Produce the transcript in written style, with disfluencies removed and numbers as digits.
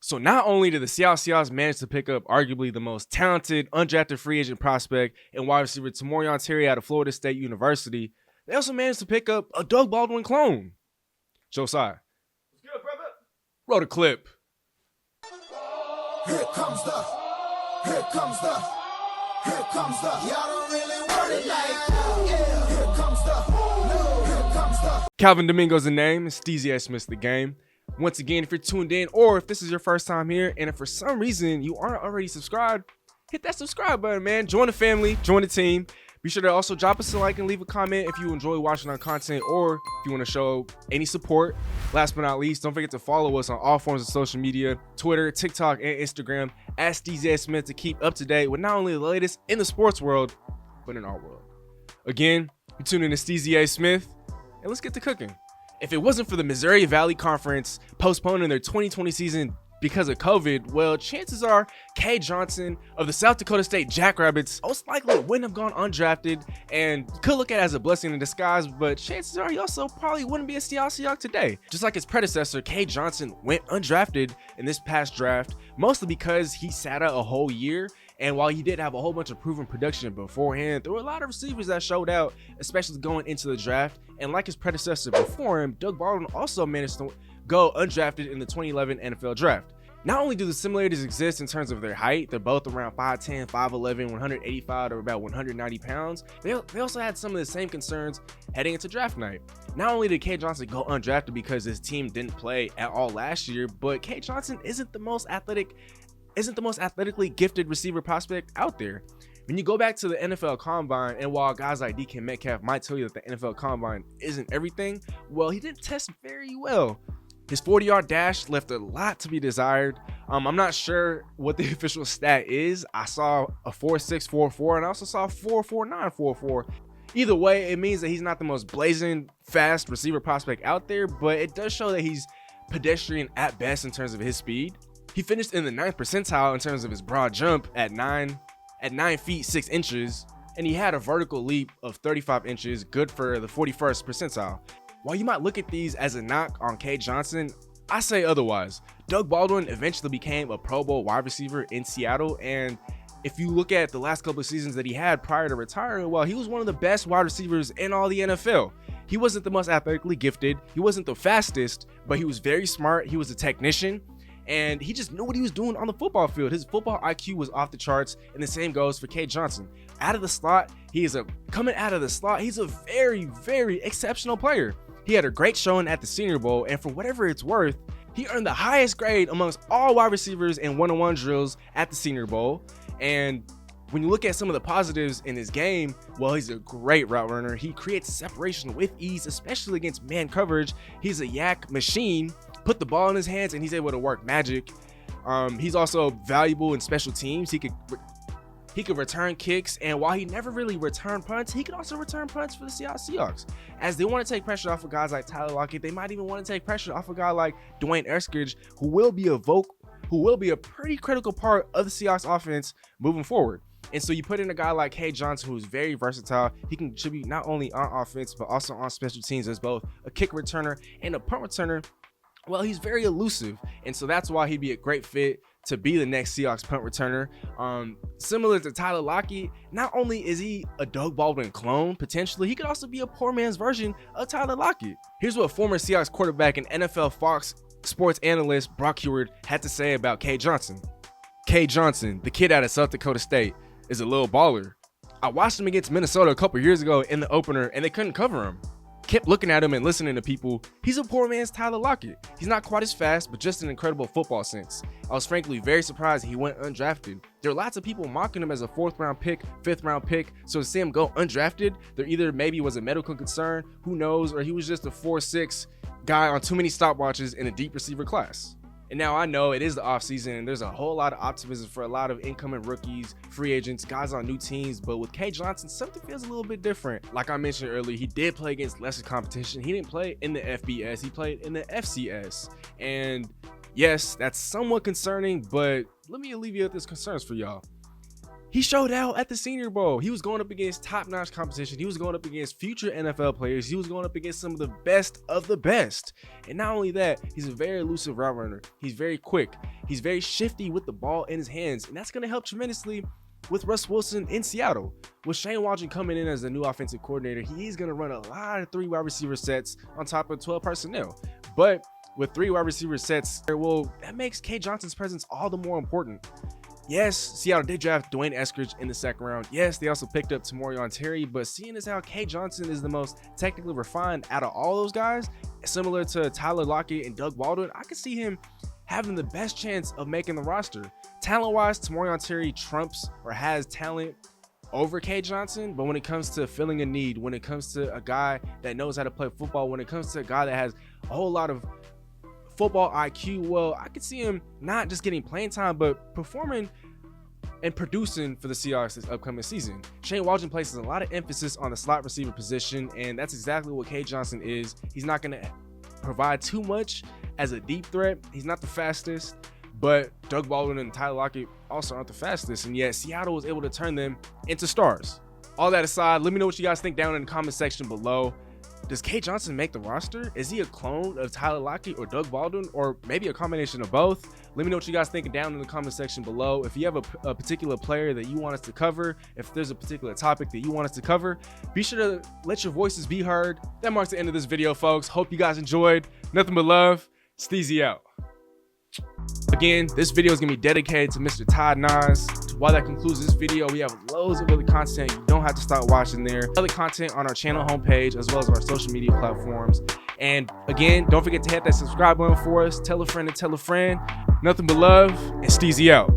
So not only did the Seahawks manage to pick up arguably the most talented undrafted free agent prospect and wide receiver Tamorion Terry out of Florida State University, they also managed to pick up a Doug Baldwin clone. Josiah. What's good, brother? Roll the clip. Here comes the, y'all don't really want it like that. Yeah. Here comes the. Calvin-Domingo's the name, and SteezyBandz the game. Once again, if you're tuned in or if this is your first time here and if for some reason you aren't already subscribed, hit that subscribe button, man. Join the family, join the team. Be sure to also drop us a like and leave a comment if you enjoy watching our content or if you want to show any support. Last but not least, don't forget to follow us on all forms of social media, Twitter, TikTok, and Instagram at SteezyBandz to keep up to date with not only the latest in the sports world, but in our world. Again, you're tuning to SteezyBandz, and let's get to cooking. If it wasn't for the Missouri Valley Conference postponing their 2020 season because of COVID, well, chances are Cade Johnson of the South Dakota State Jackrabbits most likely wouldn't have gone undrafted and could look at it as a blessing in disguise, but chances are he also probably wouldn't be a Seahawks today. Just like his predecessor, Cade Johnson went undrafted in this past draft, mostly because he sat out a whole year. And while he did have a whole bunch of proven production beforehand, there were a lot of receivers that showed out, especially going into the draft. And like his predecessor before him, Doug Baldwin also managed to go undrafted in the 2011 NFL draft. Not only do the similarities exist in terms of their height, they're both around 5'10", 5'11", 185 or about 190 pounds, they also had some of the same concerns heading into draft night. Not only did Cade Johnson go undrafted because his team didn't play at all last year, but Cade Johnson isn't the most athletically gifted receiver prospect out there. When you go back to the NFL Combine, and while guys like DK Metcalf might tell you that the NFL Combine isn't everything, well, he didn't test very well. His 40-yard dash left a lot to be desired. I'm not sure what the official stat is. I saw a 4.6 4.4, and I also saw a 4.49 4.4. Either way, it means that he's not the most blazing fast receiver prospect out there, but it does show that he's pedestrian at best in terms of his speed. He finished in the 9th percentile in terms of his broad jump at 9 feet 6 inches, and he had a vertical leap of 35 inches, good for the 41st percentile. While you might look at these as a knock on Cade Johnson, I say otherwise. Doug Baldwin eventually became a Pro Bowl wide receiver in Seattle, and if you look at the last couple of seasons that he had prior to retiring, well, he was one of the best wide receivers in all the NFL. He wasn't the most athletically gifted, he wasn't the fastest, but he was very smart, he was a technician, and he just knew what he was doing on the football field. His football IQ was off the charts, and the same goes for Cade Johnson. Out of the slot, he's a very, very exceptional player. He had a great showing at the Senior Bowl, and for whatever it's worth, he earned the highest grade amongst all wide receivers in one-on-one drills at the Senior Bowl. And when you look at some of the positives in his game, well, he's a great route runner. He creates separation with ease, especially against man coverage. He's a yak machine. Put the ball in his hands and he's able to work magic. He's also valuable in special teams. He could return kicks, and while he never really returned punts, he could also return punts for the Seahawks. As they want to take pressure off of guys like Tyler Lockett, they might even want to take pressure off a guy like Dwayne Eskridge, who will be a pretty critical part of the Seahawks offense moving forward. And so you put in a guy like Cade Johnson, who's very versatile. He can contribute not only on offense, but also on special teams as both a kick returner and a punt returner. Well, he's very elusive, and so that's why he'd be a great fit to be the next Seahawks punt returner. Similar to Tyler Lockett, not only is he a Doug Baldwin clone, potentially, he could also be a poor man's version of Tyler Lockett. Here's what former Seahawks quarterback and NFL Fox Sports analyst Brock Heward had to say about Cade Johnson. Cade Johnson, the kid out of South Dakota State, is a little baller. I watched him against Minnesota a couple years ago in the opener, and they couldn't cover him. Kept looking at him and listening to people. He's a poor man's Tyler Lockett. He's not quite as fast, but just an incredible football sense. I was frankly very surprised he went undrafted. There are lots of people mocking him as a 4th round pick, 5th round pick, so to see him go undrafted, there either maybe was a medical concern, who knows, or he was just a 4'6" guy on too many stopwatches in a deep receiver class. And now I know it is the offseason and there's a whole lot of optimism for a lot of incoming rookies, free agents, guys on new teams, but with Cade Johnson, something feels a little bit different. Like I mentioned earlier, he did play against lesser competition. He didn't play in the FBS, he played in the FCS. And yes, that's somewhat concerning, but let me alleviate these concerns for y'all. he showed out at the Senior Bowl. He was going up against top-notch competition. He was going up against future NFL players. He was going up against some of the best. And not only that, he's a very elusive route runner. He's very quick. He's very shifty with the ball in his hands. And that's going to help tremendously with Russ Wilson in Seattle. With Shane Waldron coming in as the new offensive coordinator, he's going to run a lot of 3 wide receiver sets on top of 12 personnel. But with 3 wide receiver sets, well, that makes Cade Johnson's presence all the more important. Yes, Seattle did draft Dwayne Eskridge in the 2nd round. Yes, they also picked up Tamorrion Terry, but seeing as how Cade Johnson is the most technically refined out of all those guys, similar to Tyler Lockett and Doug Baldwin, I could see him having the best chance of making the roster. Talent-wise, Tamorrion Terry trumps or has talent over Cade Johnson, but when it comes to filling a need, when it comes to a guy that knows how to play football, when it comes to a guy that has a whole lot of football IQ, well, I could see him not just getting playing time, but performing and producing for the Seahawks this upcoming season. Shane Waldron places a lot of emphasis on the slot receiver position, and that's exactly what Cade Johnson is. He's not going to provide too much as a deep threat. He's not the fastest, but Doug Baldwin and Tyler Lockett also aren't the fastest, and yet Seattle was able to turn them into stars. All that aside, let me know what you guys think down in the comment section below. Does Cade Johnson make the roster? Is he a clone of Tyler Lockett or Doug Baldwin, or maybe a combination of both? Let me know what you guys think down in the comment section below. If you have a particular player that you want us to cover, if there's a particular topic that you want us to cover, be sure to let your voices be heard. That marks the end of this video, folks. Hope you guys enjoyed. Nothing but love. Steezy out. Again, this video is going to be dedicated to Mr. Todd Nas. While that concludes this video, we have loads of other content. You don't have to stop watching there. Other content on our channel homepage, as well as our social media platforms. And again, don't forget to hit that subscribe button for us. Tell a friend to tell a friend. Nothing but love, and Steezy out.